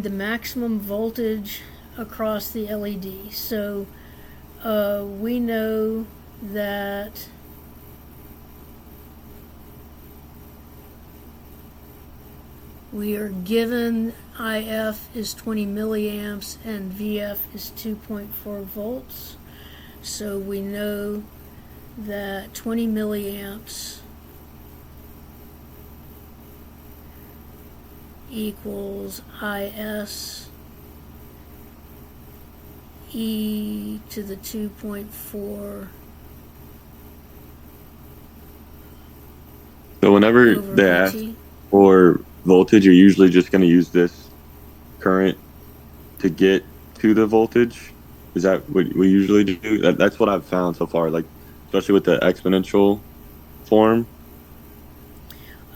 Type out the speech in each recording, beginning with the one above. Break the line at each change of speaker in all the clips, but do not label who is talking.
the maximum voltage across the LED. So we know that we are given IF is 20 milliamps and VF is 2.4 volts. So we know that 20 milliamps equals IS e to the 2.4
So whenever
over
they ask
VT.
for voltage, you're usually just going to use this current to get to the voltage. Is that what we usually do? That's what I've found so far, like especially with the exponential form.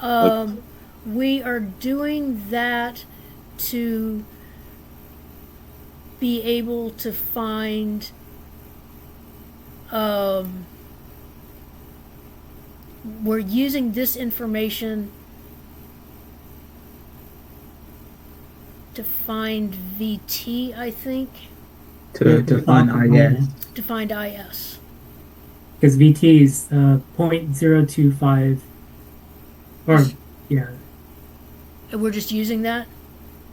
Like,
We are doing that to be able to find we're using this information to find VT, I think,
to find IS.
to find IS.
Because VT is 0.025, or yeah,
And we're just using that?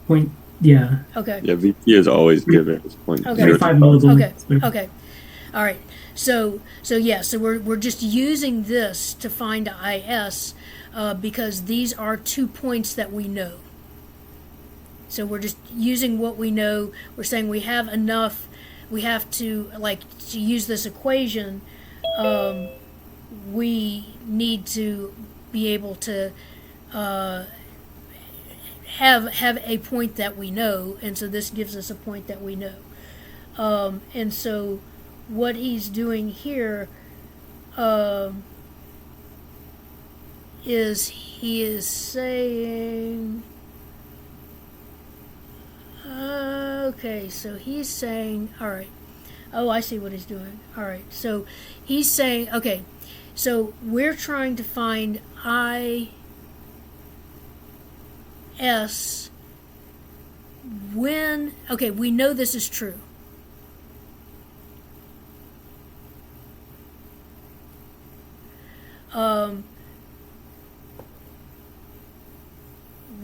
point yeah,
Okay.
yeah, VT is always given as point
Okay.
zero
25
two five.
millivolts.
Okay. Okay. All right. So yeah. So we're just using this to find IS because these are 2 points that we know. So we're just using what we know. We're saying we have enough. We have to to use this equation. We need to be able to have a point that we know, and so this gives us a point that we know. And so what he's doing here is he is saying, okay, so he's saying, all right, oh, I see what he's doing. All right, so he's saying, okay, so we're trying to find IS when, okay, we know this is true.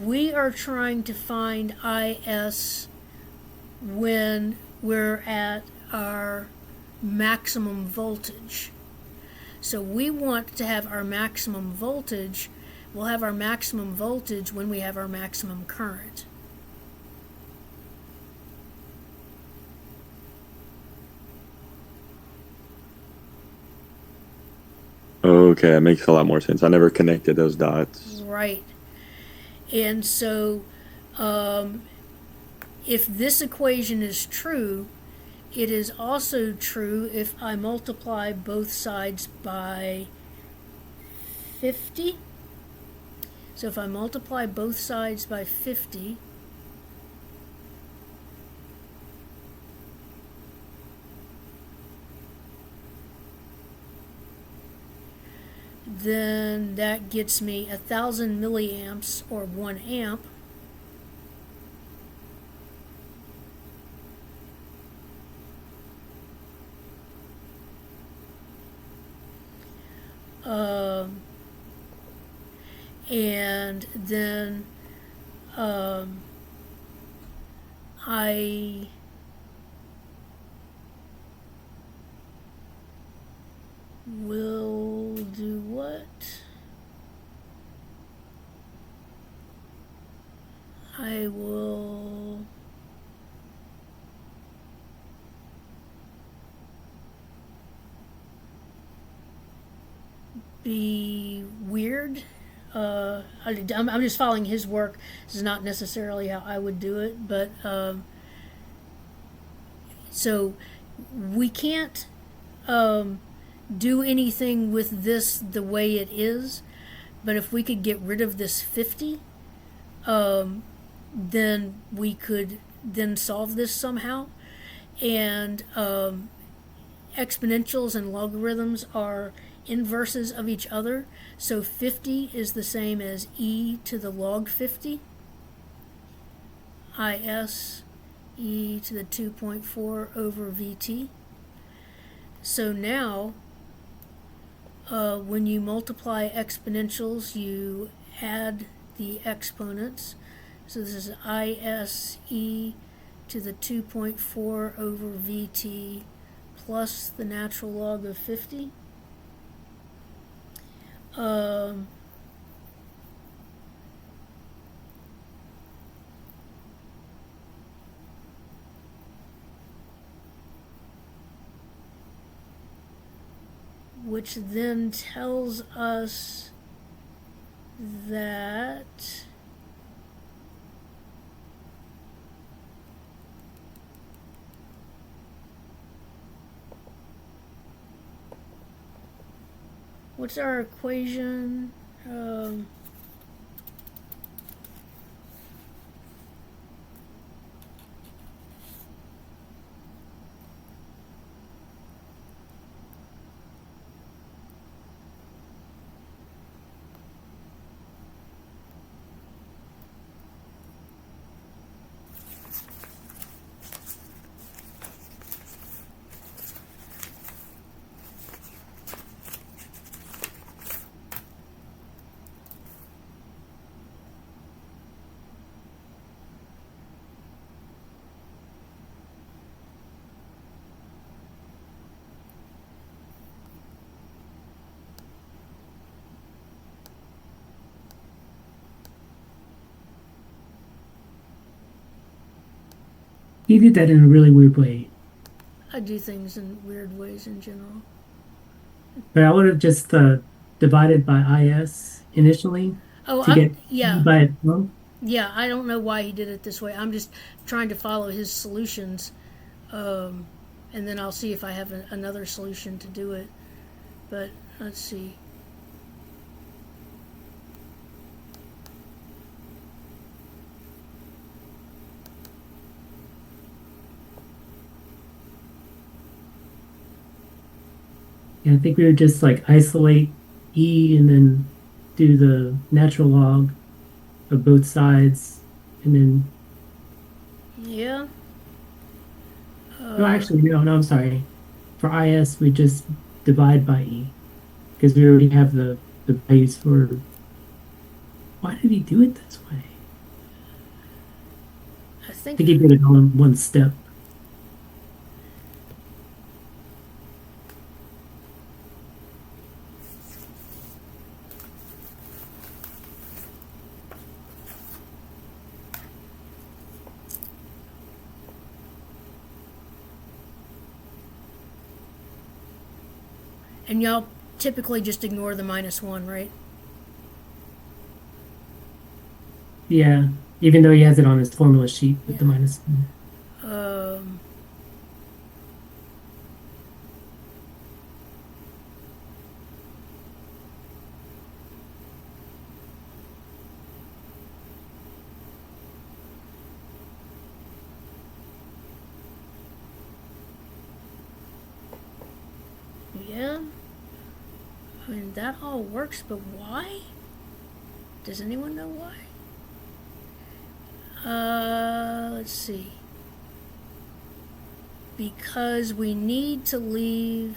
We are trying to find IS when we're at our maximum voltage. So we want to have our maximum voltage. We'll have our maximum voltage when we have our maximum current.
Okay, that makes a lot more sense. I never connected those dots.
Right. And so if this equation is true, it is also true if I multiply both sides by 50. So if I multiply both sides by 50, then that gets me 1,000 milliamps or 1 amp. And then I will do what? I will be weird. I'm just following his work. This is not necessarily how I would do it, but so we can't do anything with this the way it is. But if we could get rid of this 50, then we could then solve this somehow. And exponentials and logarithms are inverses of each other. So 50 is the same as e to the log 50. IS e to the 2.4 over VT. So now, when you multiply exponentials, you add the exponents. So this is IS e to the 2.4 over VT plus the natural log of 50. Which then tells us that what's our equation?
He did that in a really weird way.
I do things in weird ways in general.
But I would have just divided by IS initially
Oh,
to get
yeah.
by itself.
Yeah, I don't know why he did it this way. I'm just trying to follow his solutions, and then I'll see if I have another solution to do it. But let's see.
Yeah, I think we would just like isolate E and then do the natural log of both sides, and then
Yeah.
no, actually no, I'm sorry. For IS, we just divide by E because we already have the values for. Why did he do it this way?
I
I
think
think he did it all in one step.
and y'all typically just ignore the -1, right?
Yeah, even though he has it on his formula sheet with the minus.
Yeah. I mean, that all works, but why? Does anyone know why? Let's see. Because we need to leave.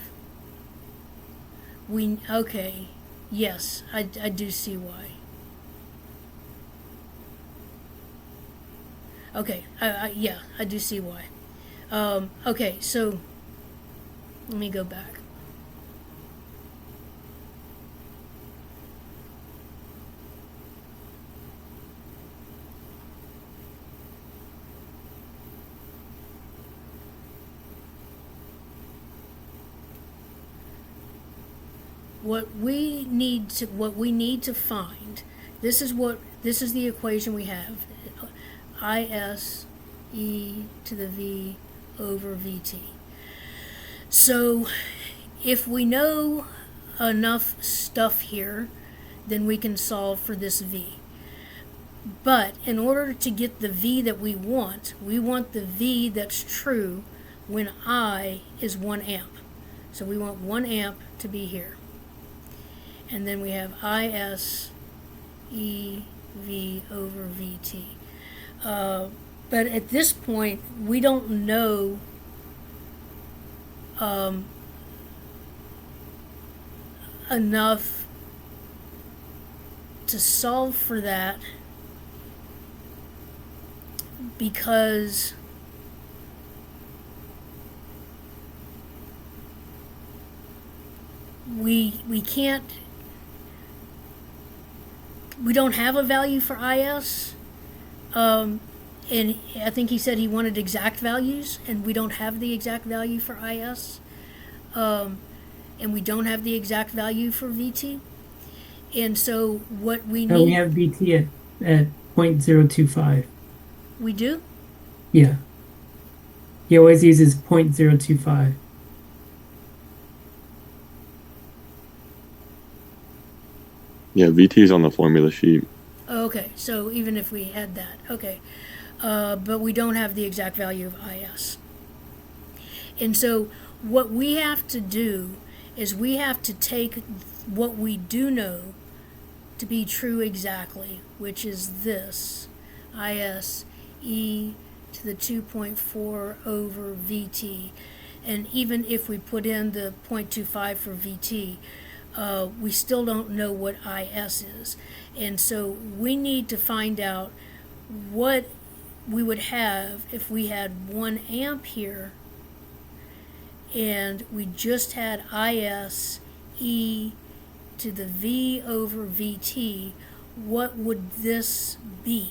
Okay. Yes, I do see why. Okay, yeah, I do see why. Okay, so let me go back. What we need to find, this is the equation we have. IS e to the v over vt. So if we know enough stuff here, then we can solve for this v. But in order to get the v that we want the v that's true when I is 1 amp. So we want 1 amp to be here. And then we have IS EV over VT. But at this point, we don't know enough to solve for that because we can't, we don't have a value for IS. And I think he said he wanted exact values, and we don't have the exact value for IS. And we don't have the exact value for VT. And so what we
No,
need,
we have VT at 0.025.
we do?
Yeah. He always uses 0.025.
Yeah, VT is on the formula sheet.
Okay, so even if we had that, okay. But we don't have the exact value of IS. And so what we have to do is we have to take what we do know to be true exactly, which is this, IS e to the 2.4 over VT. And even if we put in the 0.25 for VT, we still don't know what IS is. And so we need to find out what we would have if we had 1 amp here and we just had IS e to the V over VT. What would this be?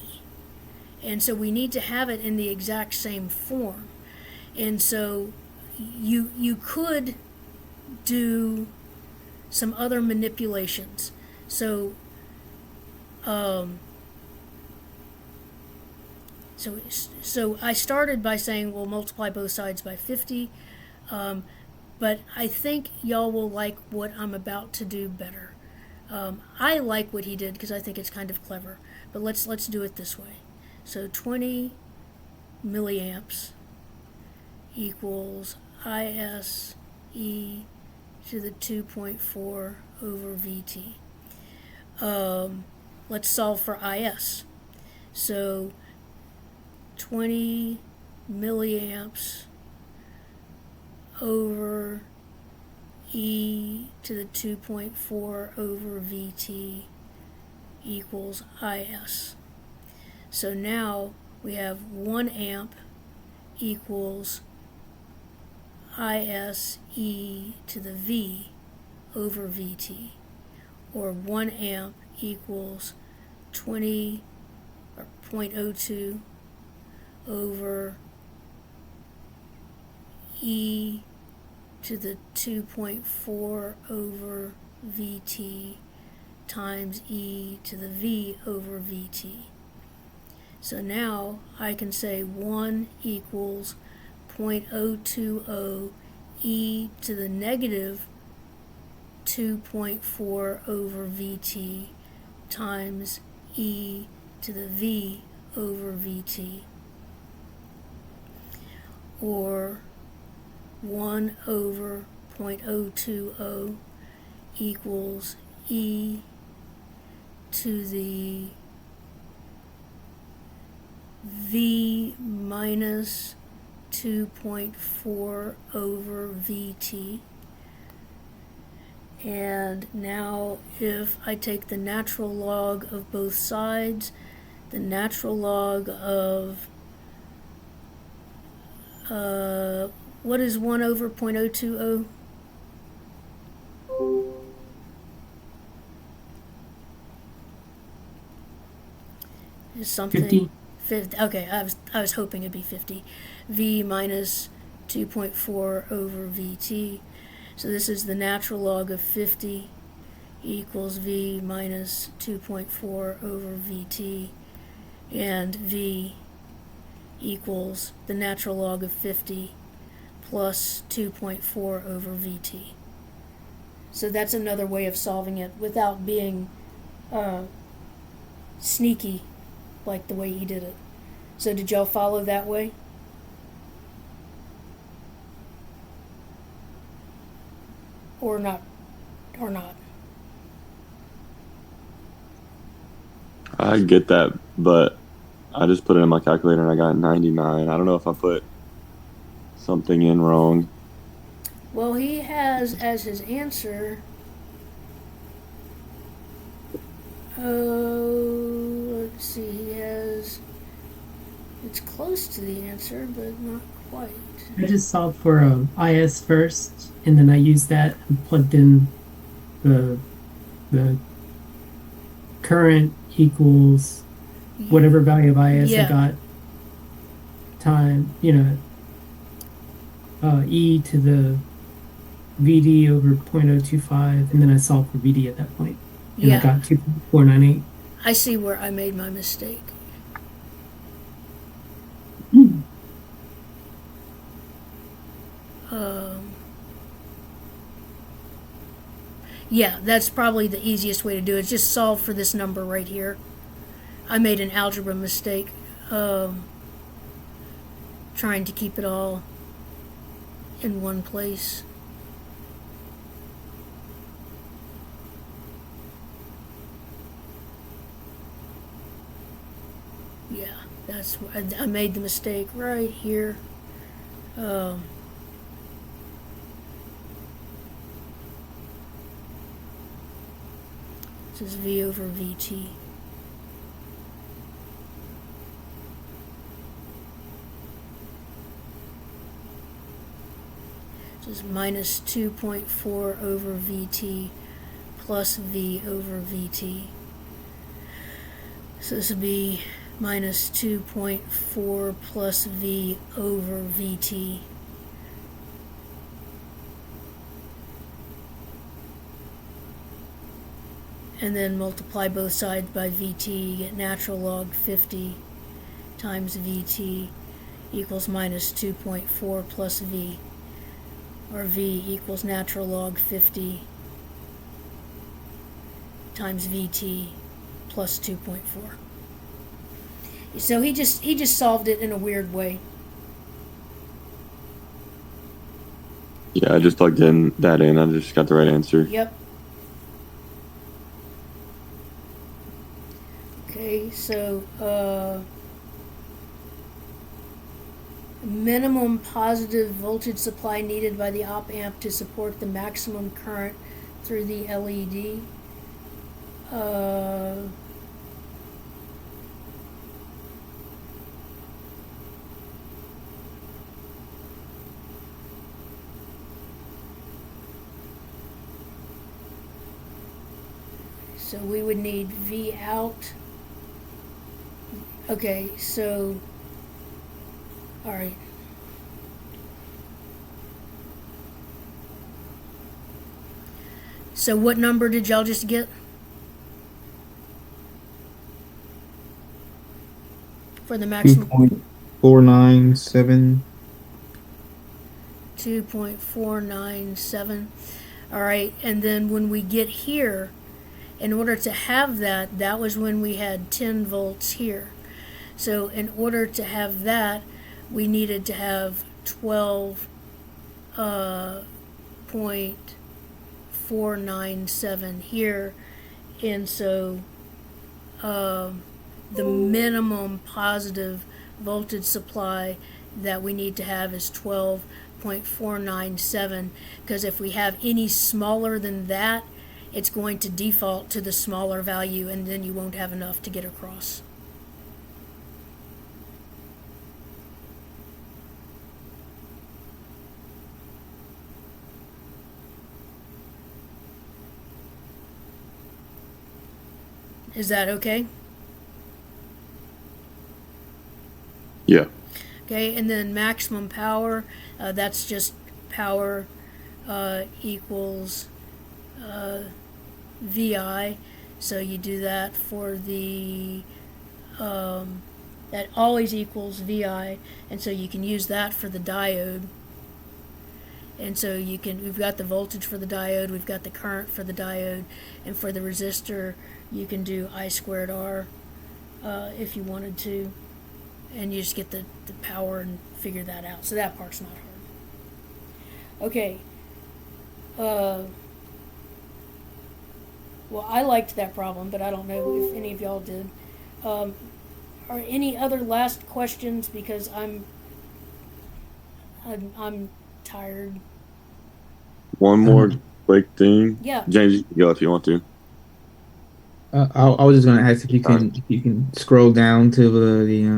And so we need to have it in the exact same form. And so you could do some other manipulations. So so I started by saying we'll multiply both sides by 50, but I think y'all will like what I'm about to do better. I like what he did because I think it's kind of clever, but let's do it this way. So 20 milliamps equals IS e to the 2.4 over VT. Let's solve for IS. So 20 milliamps over e to the 2.4 over VT equals IS. So now we have 1 amp equals IS e to the V over VT, or 1 amp equals 20 or 0.02 over e to the 2.4 over VT times e to the V over VT. So now I can say 1 equals 0.020 e to the negative 2.4 over VT times e to the V over VT, or 1 over 0.020 equals e to the V minus 2.4 over VT. And now if I take the natural log of both sides, the natural log of what is 1 over 0.020? Is something
50.
Okay, I was hoping it'd be 50. V minus 2.4 over VT. So this is the natural log of 50 equals V minus 2.4 over VT, and V equals the natural log of 50 plus 2.4 over VT. So that's another way of solving it without being sneaky like the way he did it. So did y'all follow that way? Or not? Or not?
I get that, but I just put it in my calculator and I got 99. I don't know if I put something in wrong.
Well, he has as his answer. Oh, let's see. He has. It's close to the answer, but not quite.
I just solved for IS first, and then I used that and plugged in the current equals whatever value of IS
Yeah.
I got time, E to the VD over 0.025, and then I solved for VD at that point, and I
Yeah,
got 2.498.
I see where I made my mistake. Um, yeah, that's probably the easiest way to do it. Just solve for this number right here. I made an algebra mistake, trying to keep it all in one place. Yeah, that's I made the mistake right here. Um, this is V over VT. This is minus 2.4 over VT plus V over VT. So this would be minus 2.4 plus V over VT. And then multiply both sides by VT, you get natural log 50 times VT equals minus 2.4 plus V, or V equals natural log 50 times VT plus 2.4. So he just solved it in a weird way.
Yeah, I just plugged in that in. I just got the right answer.
Yep. Okay, so minimum positive voltage supply needed by the op amp to support the maximum current through the LED. So we would need V out. Okay, so, all right. So what number did y'all just get? For the maximum?
2.497.
2.497. All right, and then when we get here, in order to have that, that was when we had 10 volts here. So in order to have that, we needed to have 12.497 here. And so the minimum positive voltage supply that we need to have is 12.497, because if we have any smaller than that, it's going to default to the smaller value, and then you won't have enough to get across. Is that okay?
Yeah.
Okay, and then maximum power, that's just power equals VI. So you do that for the, that always equals VI, and so you can use that for the diode. And so we've got the voltage for the diode, we've got the current for the diode, and for the resistor, you can do I squared R if you wanted to, and you just get the power and figure that out. So that part's not hard. Okay. Well, I liked that problem, but I don't know if any of y'all did. are any other last questions? Because I'm tired.
One more quick thing.
Yeah.
James, you can go if you want to.
I was just gonna ask
Alright.
if you can scroll down to the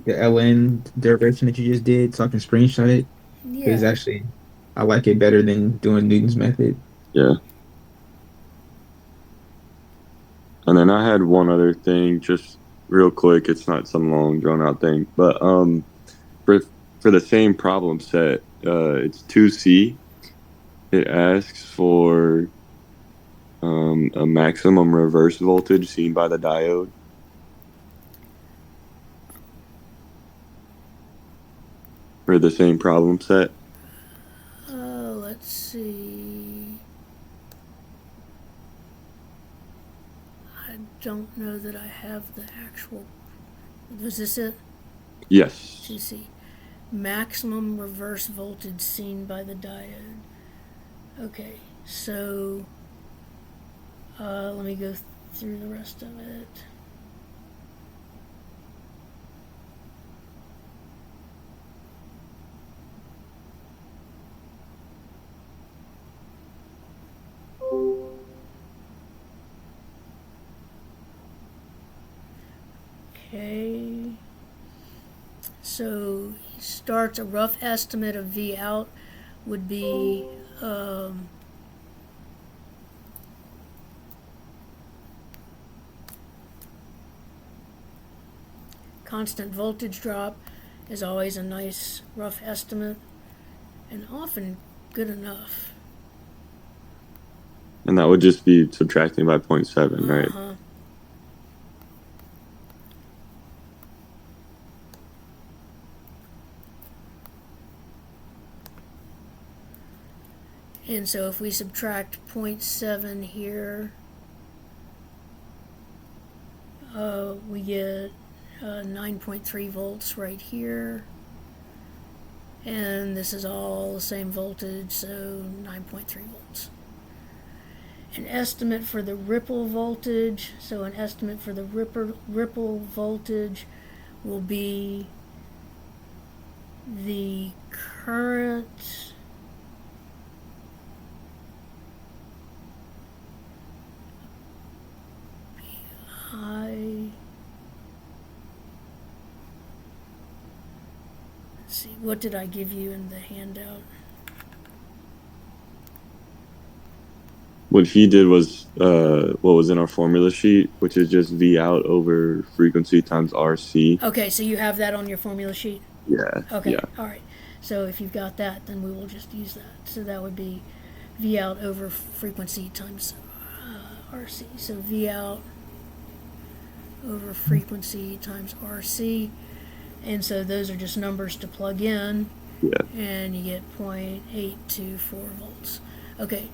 LN derivation that you just did, so I can screenshot it. Because
Yeah.
actually, I like it better than doing Newton's method.
Yeah. And then I had one other thing, just real quick. It's not some long drawn out thing, but for for the same problem set, it's 2C. It asks for a maximum reverse voltage seen by the diode. For the same problem set.
Let's see. I don't know that I have the actual. Was this it?
Yes.
Let's see. Maximum reverse voltage seen by the diode. Okay, so let me go through the rest of it. Okay. So he starts, a rough estimate of V out would be constant voltage drop is always a nice rough estimate and often good enough.
And that would just be subtracting by 0.7, right?
Uh-huh. And so if we subtract 0.7 here, we get 9.3 volts right here. And this is all the same voltage, so 9.3 volts. An estimate for the ripple voltage, so an estimate for the ripple voltage will be the current let's see, what did I give you in the handout?
What he did was what was in our formula sheet, which is just V out over frequency times RC.
Okay, so you have that on your formula sheet?
Yeah.
Okay,
Yeah.
all right. So if you've got that, then we will just use that. So that would be V out over frequency times RC. So V out over frequency times RC. And so those are just numbers to plug in.
Yeah.
And you get 0.824 volts. Okay,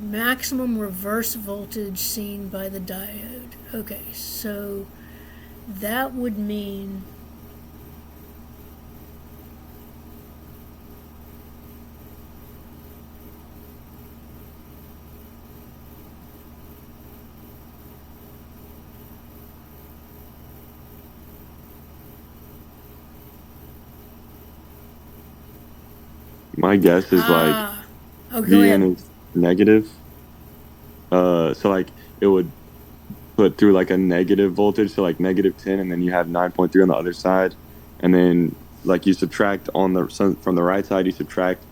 maximum reverse voltage seen by the diode. Okay, so that would mean
My guess is like
oh, go ahead.
VN is negative. So like it would put through like a negative voltage, so like -10, and then you have 9.3 on the other side, and then like you subtract on the from the right side, you subtract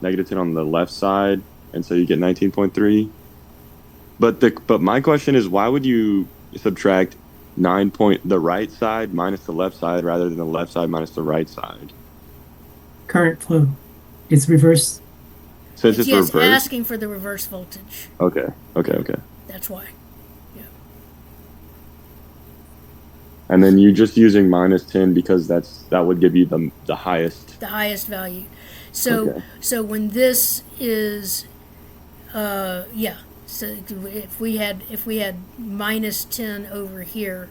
-10 on the left side, and so you get 19.3. But my question is, why would you subtract the right side minus the left side rather than the left side minus the right side?
Current flow. It's reverse.
Since it's
Yes,
reversed.
asking for the reverse voltage.
Okay.
That's why.
And then you're just using -10 because that would give you the highest.
The highest value. So
Okay.
so when this is yeah. So if we had -10 over here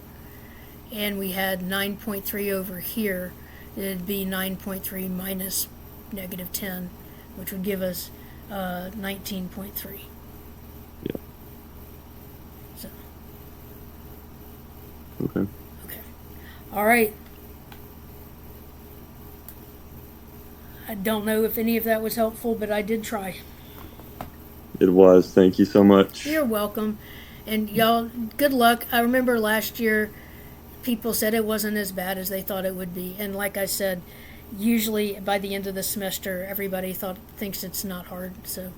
and we had 9.3 over here, it'd be 9.3 minus -10, which would give us 19.3.
Yeah.
So
Okay.
All right. I don't know if any of that was helpful, but I did try.
It was. Thank you so much.
You're welcome. And y'all, good luck. I remember last year people said it wasn't as bad as they thought it would be. And like I said, usually by the end of the semester, everybody thinks it's not hard. So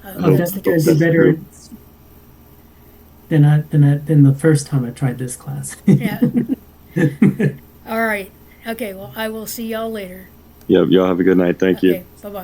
I
I'm
hope that's the
definitely gonna
case.
do better than the first time I tried this class.
Yeah. All right. Okay. Well, I will see y'all later.
Yep. Y'all have a good night. Thank you.
Okay. Bye bye.